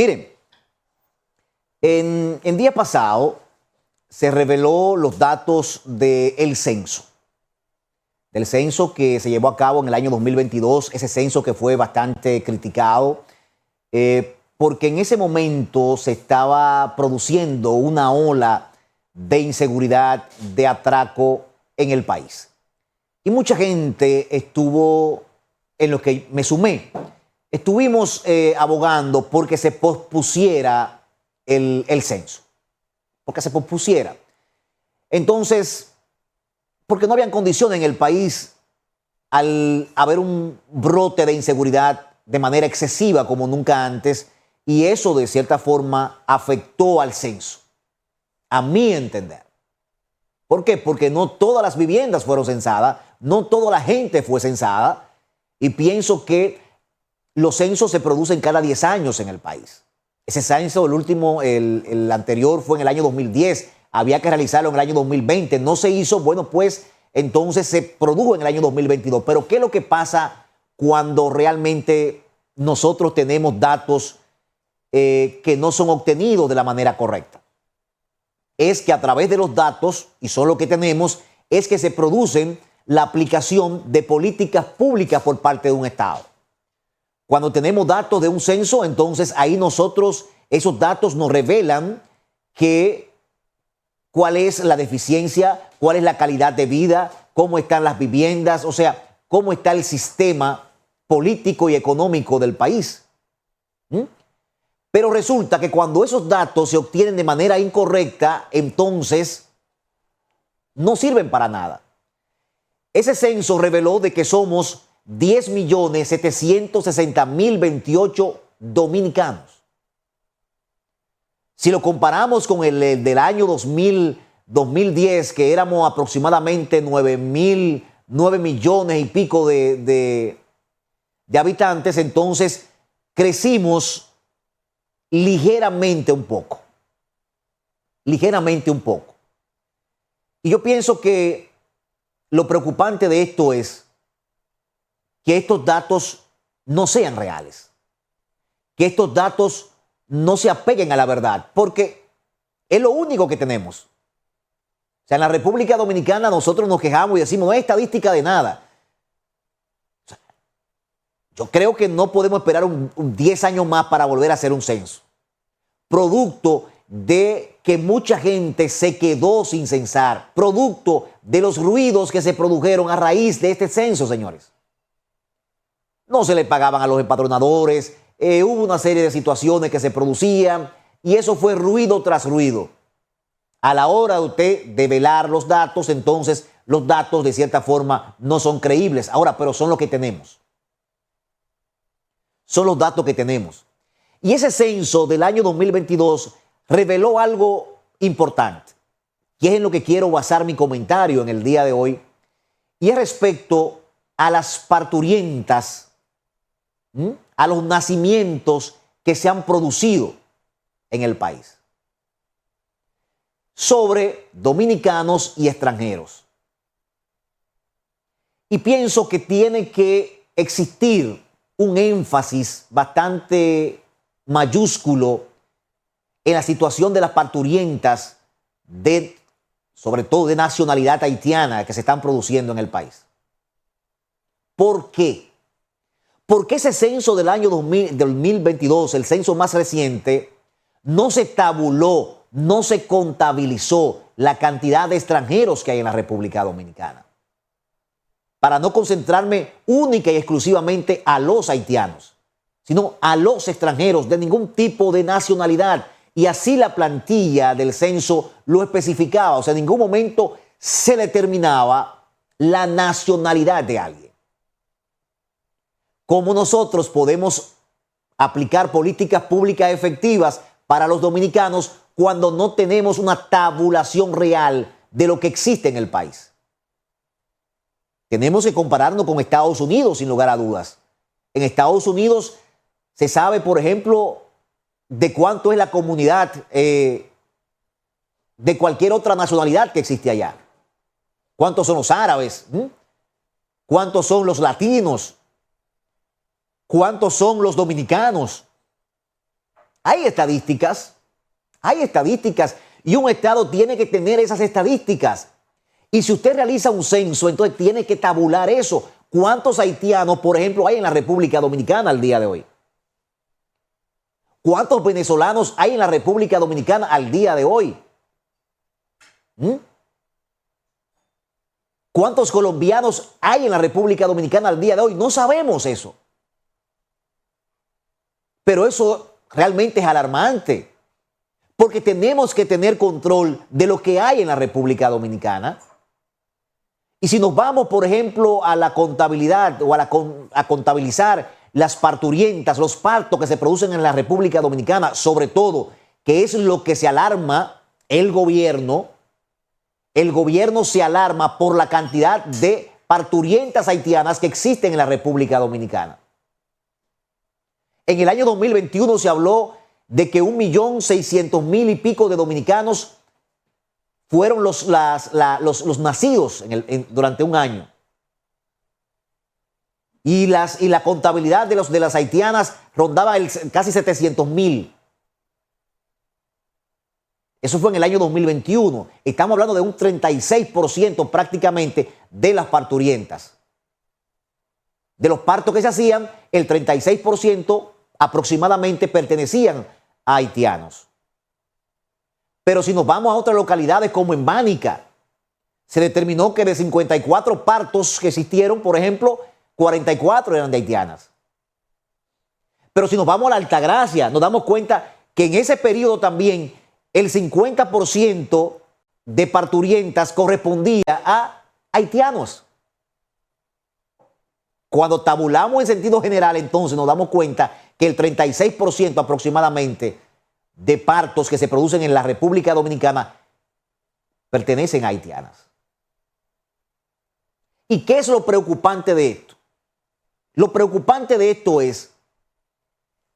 Miren, en día pasado se reveló los datos del censo que se llevó a cabo en el año 2022, ese censo que fue bastante criticado, porque en ese momento se estaba produciendo una ola de inseguridad, de atraco en el país. Y mucha gente estuvo, en lo que me sumé, estuvimos abogando porque se pospusiera el censo, porque se pospusiera. Entonces, porque no habían condiciones en el país al haber un brote de inseguridad de manera excesiva como nunca antes, y eso de cierta forma afectó al censo, a mi entender. ¿Por qué? Porque no todas las viviendas fueron censadas, no toda la gente fue censada, y pienso que los censos se producen cada 10 años en el país. Ese censo, el último, el anterior fue en el año 2010, había que realizarlo en el año 2020, no se hizo, bueno, pues entonces se produjo en el año 2022. Pero ¿qué es lo que pasa cuando realmente nosotros tenemos datos que no son obtenidos de la manera correcta? Es que a través de los datos, y son lo que tenemos, es que se producen la aplicación de políticas públicas por parte de un Estado. Cuando tenemos datos de un censo, entonces ahí nosotros, esos datos nos revelan cuál es la deficiencia, cuál es la calidad de vida, cómo están las viviendas, o sea, cómo está el sistema político y económico del país. Pero resulta que cuando esos datos se obtienen de manera incorrecta, entonces no sirven para nada. Ese censo reveló de que somos 10.760.028 dominicanos. Si lo comparamos con el del año 2010, que éramos aproximadamente 9 millones y pico de habitantes, entonces crecimos ligeramente un poco. Ligeramente un poco. Y yo pienso que lo preocupante de esto es que estos datos no sean reales, que estos datos no se apeguen a la verdad, porque es lo único que tenemos. O sea, en la República Dominicana nosotros nos quejamos y decimos, no es estadística de nada. O sea, yo creo que no podemos esperar 10 años más para volver a hacer un censo, producto de que mucha gente se quedó sin censar, producto de los ruidos que se produjeron a raíz de este censo, señores. No se le pagaban a los empadronadores, hubo una serie de situaciones que se producían y eso fue ruido tras ruido. A la hora de usted develar los datos, entonces los datos de cierta forma no son creíbles. Ahora, pero son lo que tenemos. Son los datos que tenemos. Y ese censo del año 2022 reveló algo importante, que es en lo que quiero basar mi comentario en el día de hoy, y es respecto a las parturientas, a los nacimientos que se han producido en el país, sobre dominicanos y extranjeros. Y pienso que tiene que existir un énfasis bastante mayúsculo en la situación de las parturientas, sobre todo de nacionalidad haitiana, que se están produciendo en el país. ¿Por qué? Porque ese censo del año 2022, el censo más reciente, no se tabuló, no se contabilizó la cantidad de extranjeros que hay en la República Dominicana, para no concentrarme única y exclusivamente a los haitianos, sino a los extranjeros de ningún tipo de nacionalidad. Y así la plantilla del censo lo especificaba. O sea, en ningún momento se determinaba la nacionalidad de alguien. ¿Cómo nosotros podemos aplicar políticas públicas efectivas para los dominicanos cuando no tenemos una tabulación real de lo que existe en el país? Tenemos que compararnos con Estados Unidos, sin lugar a dudas. En Estados Unidos se sabe, por ejemplo, de cuánto es la comunidad de cualquier otra nacionalidad que existe allá. ¿Cuántos son los árabes? ¿Cuántos son los latinos? ¿Cuántos son los dominicanos? Hay estadísticas, y un Estado tiene que tener esas estadísticas. Y si usted realiza un censo, entonces tiene que tabular eso. ¿Cuántos haitianos, por ejemplo, hay en la República Dominicana al día de hoy? ¿Cuántos venezolanos hay en la República Dominicana al día de hoy? ¿Cuántos colombianos hay en la República Dominicana al día de hoy? No sabemos eso. Pero eso realmente es alarmante, porque tenemos que tener control de lo que hay en la República Dominicana. Y si nos vamos, por ejemplo, a la contabilidad o a contabilizar las parturientas, los partos que se producen en la República Dominicana, sobre todo, que es lo que se alarma el gobierno se alarma por la cantidad de parturientas haitianas que existen en la República Dominicana. En el año 2021 se habló de que 1.600.000 y pico de dominicanos fueron los nacidos durante un año. Y la contabilidad de las haitianas rondaba casi 700.000. Eso fue en el año 2021. Estamos hablando de un 36% prácticamente de las parturientas. De los partos que se hacían, el 36% aproximadamente pertenecían a haitianos. Pero si nos vamos a otras localidades como en Mánica, se determinó que de 54 partos que existieron, por ejemplo, 44 eran de haitianas. Pero si nos vamos a la Altagracia, nos damos cuenta que en ese periodo también el 50% de parturientas correspondía a haitianos. Cuando tabulamos en sentido general, entonces nos damos cuenta que el 36% aproximadamente de partos que se producen en la República Dominicana pertenecen a haitianas. ¿Y qué es lo preocupante de esto? Lo preocupante de esto es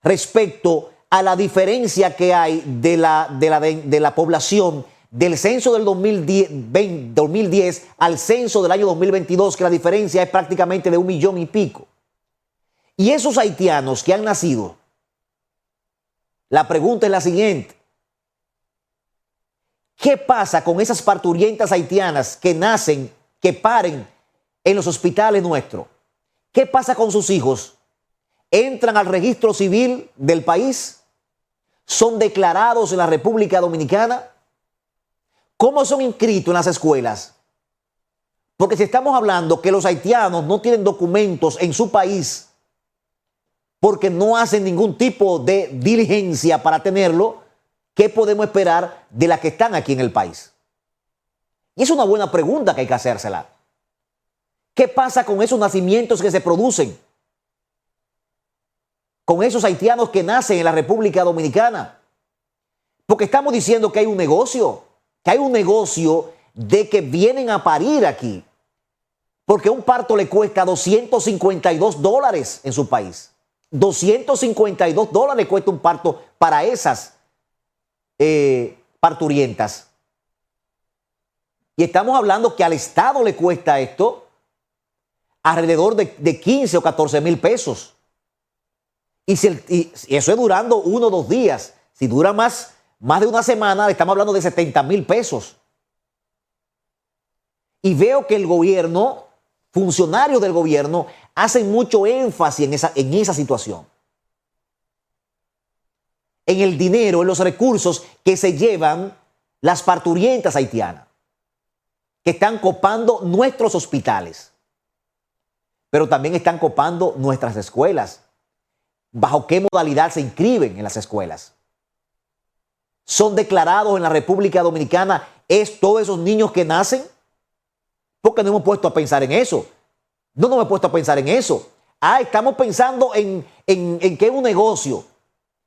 respecto a la diferencia que hay de la población del censo del 2010 al censo del año 2022, que la diferencia es prácticamente de 1 millón y pico. Y esos haitianos que han nacido, la pregunta es la siguiente: ¿qué pasa con esas parturientas haitianas que nacen, que paren en los hospitales nuestros? ¿Qué pasa con sus hijos? ¿Entran al registro civil del país? ¿Son declarados en la República Dominicana? ¿Cómo son inscritos en las escuelas? Porque si estamos hablando que los haitianos no tienen documentos en su país porque no hacen ningún tipo de diligencia para tenerlo, ¿qué podemos esperar de las que están aquí en el país? Y es una buena pregunta que hay que hacérsela. ¿Qué pasa con esos nacimientos que se producen? Con esos haitianos que nacen en la República Dominicana. Porque estamos diciendo que hay un negocio de que vienen a parir aquí. Porque un parto le cuesta $252 en su país. $252 cuesta un parto para esas parturientas. Y estamos hablando que al Estado le cuesta esto alrededor de 15 o 14 mil pesos. Y eso es durando 1 o 2 días. Si dura más de una semana, estamos hablando de 70 mil pesos. Y veo que el gobierno, funcionarios del gobierno, hacen mucho énfasis en esa situación. En el dinero, en los recursos que se llevan las parturientas haitianas, que están copando nuestros hospitales, pero también están copando nuestras escuelas. ¿Bajo qué modalidad se inscriben en las escuelas? ¿Son declarados en la República Dominicana todos esos niños que nacen? Porque no hemos puesto a pensar en eso. No nos hemos puesto a pensar en eso. Estamos pensando en que es un negocio.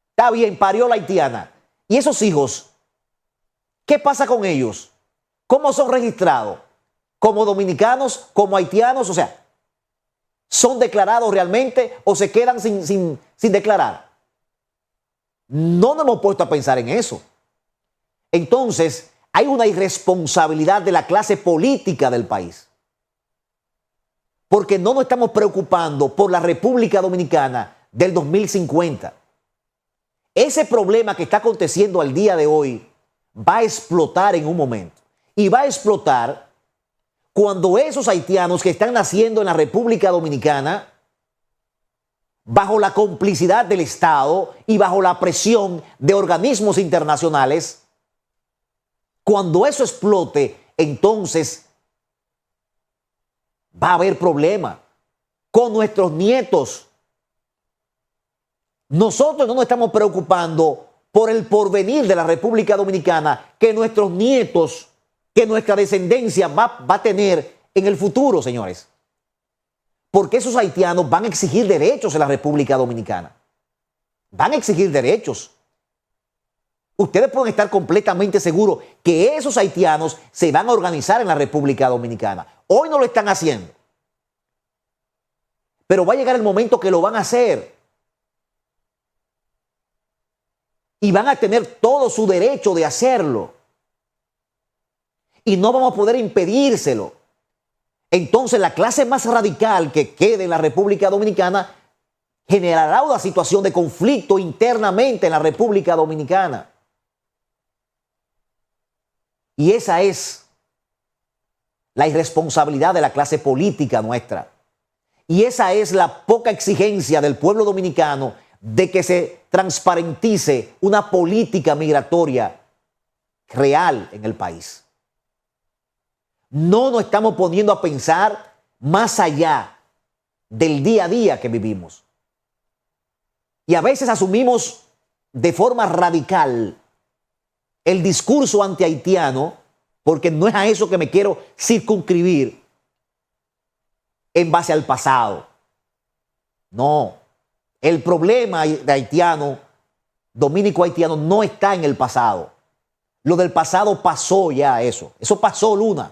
Está bien, parió la haitiana. ¿Y esos hijos? ¿Qué pasa con ellos? ¿Cómo son registrados? ¿Como dominicanos? ¿Como haitianos? O sea, ¿son declarados realmente o se quedan sin declarar? No nos hemos puesto a pensar en eso. Entonces, hay una irresponsabilidad de la clase política del país. Porque no nos estamos preocupando por la República Dominicana del 2050. ese problema que está aconteciendo al día de hoy va a explotar en un momento. Y va a explotar cuando esos haitianos que están naciendo en la República Dominicana, bajo la complicidad del Estado y bajo la presión de organismos internacionales, cuando eso explote, entonces va a haber problema con nuestros nietos. Nosotros no nos estamos preocupando por el porvenir de la República Dominicana que nuestros nietos, que nuestra descendencia va a tener en el futuro, señores. Porque esos haitianos van a exigir derechos en la República Dominicana. Van a exigir derechos. Ustedes pueden estar completamente seguros que esos haitianos se van a organizar en la República Dominicana. Hoy no lo están haciendo. Pero va a llegar el momento que lo van a hacer. Y van a tener todo su derecho de hacerlo. Y no vamos a poder impedírselo. Entonces la clase más radical que quede en la República Dominicana generará una situación de conflicto internamente en la República Dominicana. Y esa es la irresponsabilidad de la clase política nuestra. Y esa es la poca exigencia del pueblo dominicano de que se transparentice una política migratoria real en el país. No nos estamos poniendo a pensar más allá del día a día que vivimos. Y a veces asumimos de forma radical el discurso anti-haitiano, porque no es a eso que me quiero circunscribir en base al pasado. No, el problema de haitiano, dominico-haitiano, no está en el pasado. Lo del pasado pasó ya eso. Eso pasó, Luna.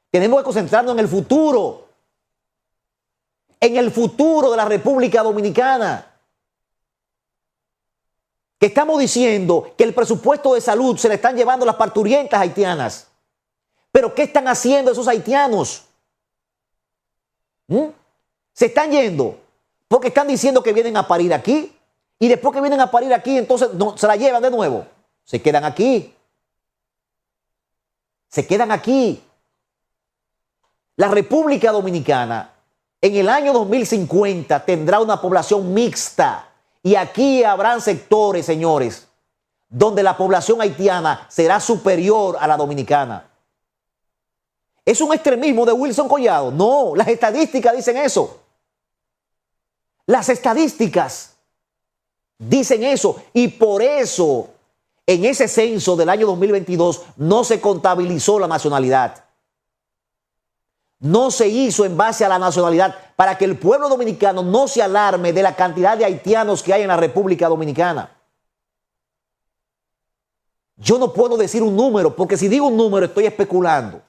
Tenemos que concentrarnos en el futuro. En el futuro de la República Dominicana. Que estamos diciendo que el presupuesto de salud se le están llevando las parturientas haitianas. Pero ¿qué están haciendo esos haitianos? Se están yendo porque están diciendo que vienen a parir aquí. Y después que vienen a parir aquí, entonces no, se la llevan de nuevo. Se quedan aquí. Se quedan aquí. La República Dominicana en el año 2050 tendrá una población mixta. Y aquí habrán sectores, señores, donde la población haitiana será superior a la dominicana. ¿Es un extremismo de Wilson Collado? No, las estadísticas dicen eso. Las estadísticas dicen eso. Y por eso, en ese censo del año 2022 no se contabilizó la nacionalidad. No se hizo en base a la nacionalidad para que el pueblo dominicano no se alarme de la cantidad de haitianos que hay en la República Dominicana. Yo no puedo decir un número, porque si digo un número estoy especulando.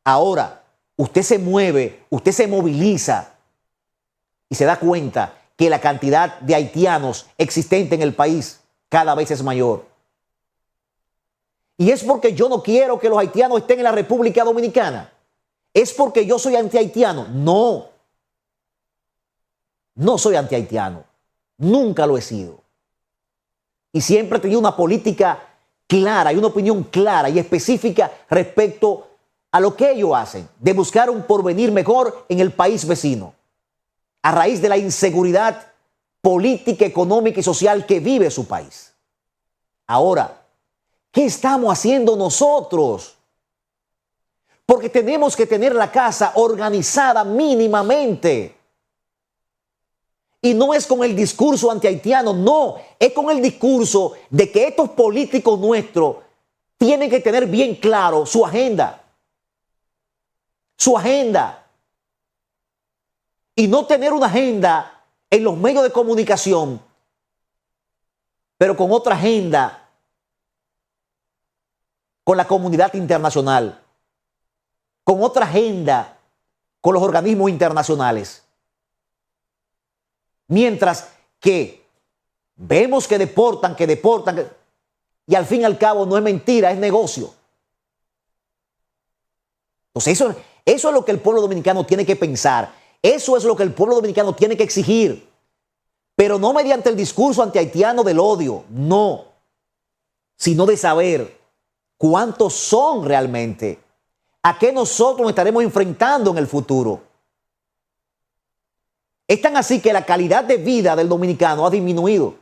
Ahora, usted se mueve, usted se moviliza y se da cuenta que la cantidad de haitianos existente en el país cada vez es mayor. Y es porque yo no quiero que los haitianos estén en la República Dominicana. ¿Es porque yo soy anti-haitiano? No. No soy anti-haitiano. Nunca lo he sido. Y siempre he tenido una política clara y una opinión clara y específica respecto a lo que ellos hacen, de buscar un porvenir mejor en el país vecino, a raíz de la inseguridad política, económica y social que vive su país. Ahora, ¿qué estamos haciendo nosotros? Porque tenemos que tener la casa organizada mínimamente. Y no es con el discurso anti-haitiano, no, es con el discurso de que estos políticos nuestros tienen que tener bien claro su agenda. Su agenda. Y no tener una agenda en los medios de comunicación, pero con otra agenda con la comunidad internacional, con otra agenda con los organismos internacionales. Mientras que vemos que deportan, y al fin y al cabo no es mentira, es negocio. Entonces eso es lo que el pueblo dominicano tiene que pensar. Eso es lo que el pueblo dominicano tiene que exigir. pero no mediante el discurso antihaitiano del odio, no, sino de saber cuántos son realmente, a qué nosotros nos estaremos enfrentando en el futuro. Es tan así que la calidad de vida del dominicano ha disminuido.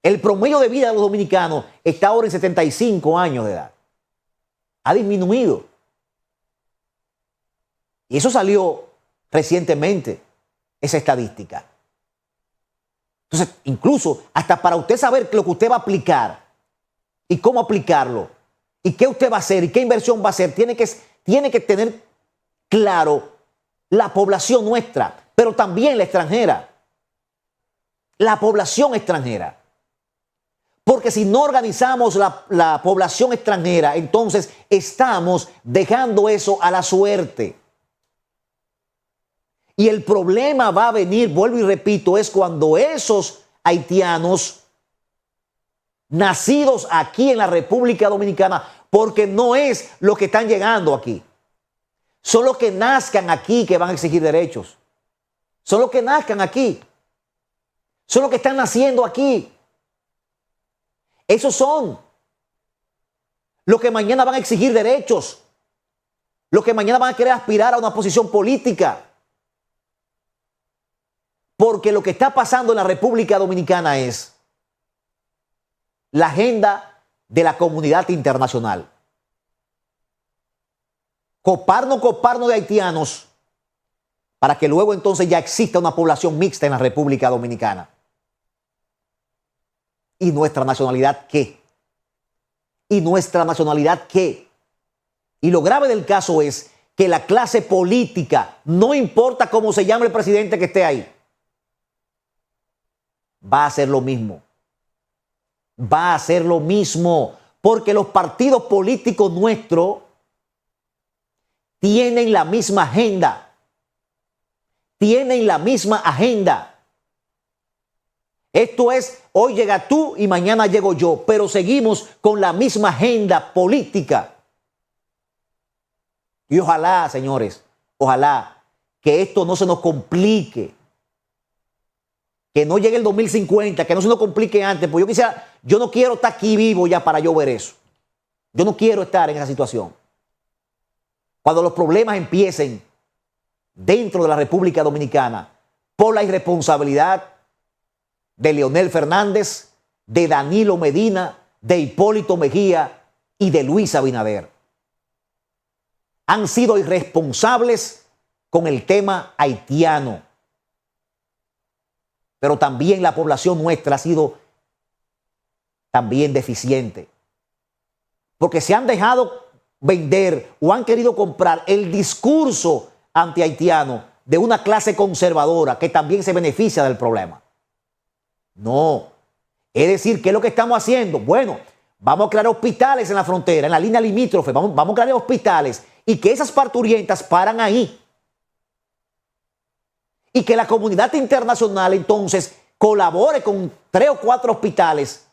El promedio de vida de los dominicanos está ahora en 75 años de edad. Ha disminuido. Y eso salió recientemente, esa estadística. Entonces, incluso hasta para usted saber lo que usted va a aplicar y cómo aplicarlo y qué usted va a hacer y qué inversión va a hacer, tiene que tener claro la población nuestra, pero también la extranjera. La población extranjera. Porque si no organizamos la población extranjera, entonces estamos dejando eso a la suerte. Y el problema va a venir, vuelvo y repito, es cuando esos haitianos nacidos aquí en la República Dominicana, porque no es los que están llegando aquí. Son los que nazcan aquí que van a exigir derechos. Son los que nazcan aquí. Son los que están naciendo aquí. Esos son los que mañana van a exigir derechos. Los que mañana van a querer aspirar a una posición política. Porque lo que está pasando en la República Dominicana es la agenda de la comunidad internacional. Coparnos de haitianos para que luego entonces ya exista una población mixta en la República Dominicana. ¿Y nuestra nacionalidad qué? ¿Y nuestra nacionalidad qué? Y lo grave del caso es que la clase política, no importa cómo se llame el presidente que esté ahí, va a hacer lo mismo. Va a hacer lo mismo. Porque los partidos políticos nuestros tienen la misma agenda. Tienen la misma agenda. Esto es, hoy llega tú y mañana llego yo, pero seguimos con la misma agenda política. Y ojalá, señores, ojalá que esto no se nos complique. Que no llegue el 2050, que no se nos complique antes, porque yo no quiero estar aquí vivo ya para yo ver eso. Yo no quiero estar en esa situación. Cuando los problemas empiecen dentro de la República Dominicana por la irresponsabilidad de Leonel Fernández, de Danilo Medina, de Hipólito Mejía y de Luis Abinader. Han sido irresponsables con el tema haitiano. Pero también la población nuestra ha sido también deficiente. Porque se han dejado vender o han querido comprar el discurso antihaitiano de una clase conservadora que también se beneficia del problema. No. Es decir, ¿qué es lo que estamos haciendo? Bueno, vamos a crear hospitales en la frontera, en la línea limítrofe, vamos a crear hospitales y que esas parturientas paran ahí. Y que la comunidad internacional entonces colabore con 3 o 4 hospitales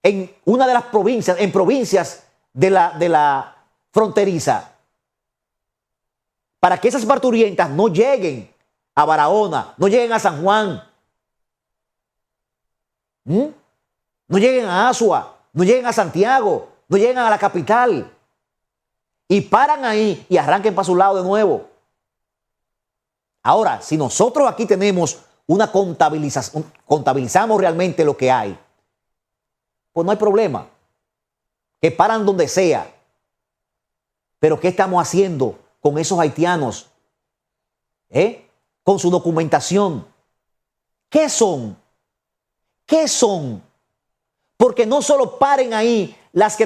en una de las provincias, en provincias de la fronteriza, para que esas parturientas no lleguen a Barahona, no lleguen a San Juan, no lleguen a Asua, no lleguen a Santiago, no lleguen a la capital y paran ahí y arranquen para su lado de nuevo. Ahora, si nosotros aquí tenemos una contabilización, contabilizamos realmente lo que hay, pues no hay problema. Que paran donde sea. Pero ¿qué estamos haciendo con esos haitianos? Con su documentación. ¿Qué son? ¿Qué son? Porque no solo paren ahí las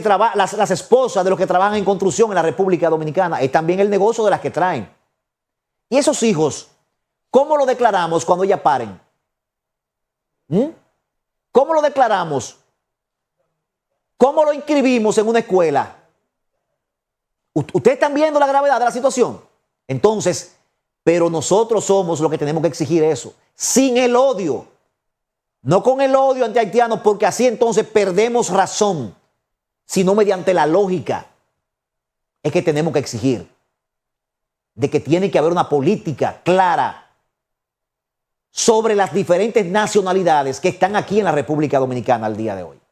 esposas de los que trabajan en construcción en la República Dominicana, es también el negocio de las que traen. Y esos hijos, ¿cómo lo declaramos cuando ya paren? ¿Cómo lo declaramos? ¿Cómo lo inscribimos en una escuela? Ustedes están viendo la gravedad de la situación. Entonces, pero nosotros somos los que tenemos que exigir eso, sin el odio. No con el odio anti-haitiano, porque así entonces perdemos razón, sino mediante la lógica. Es que tenemos que exigir de que tiene que haber una política clara sobre las diferentes nacionalidades que están aquí en la República Dominicana al día de hoy.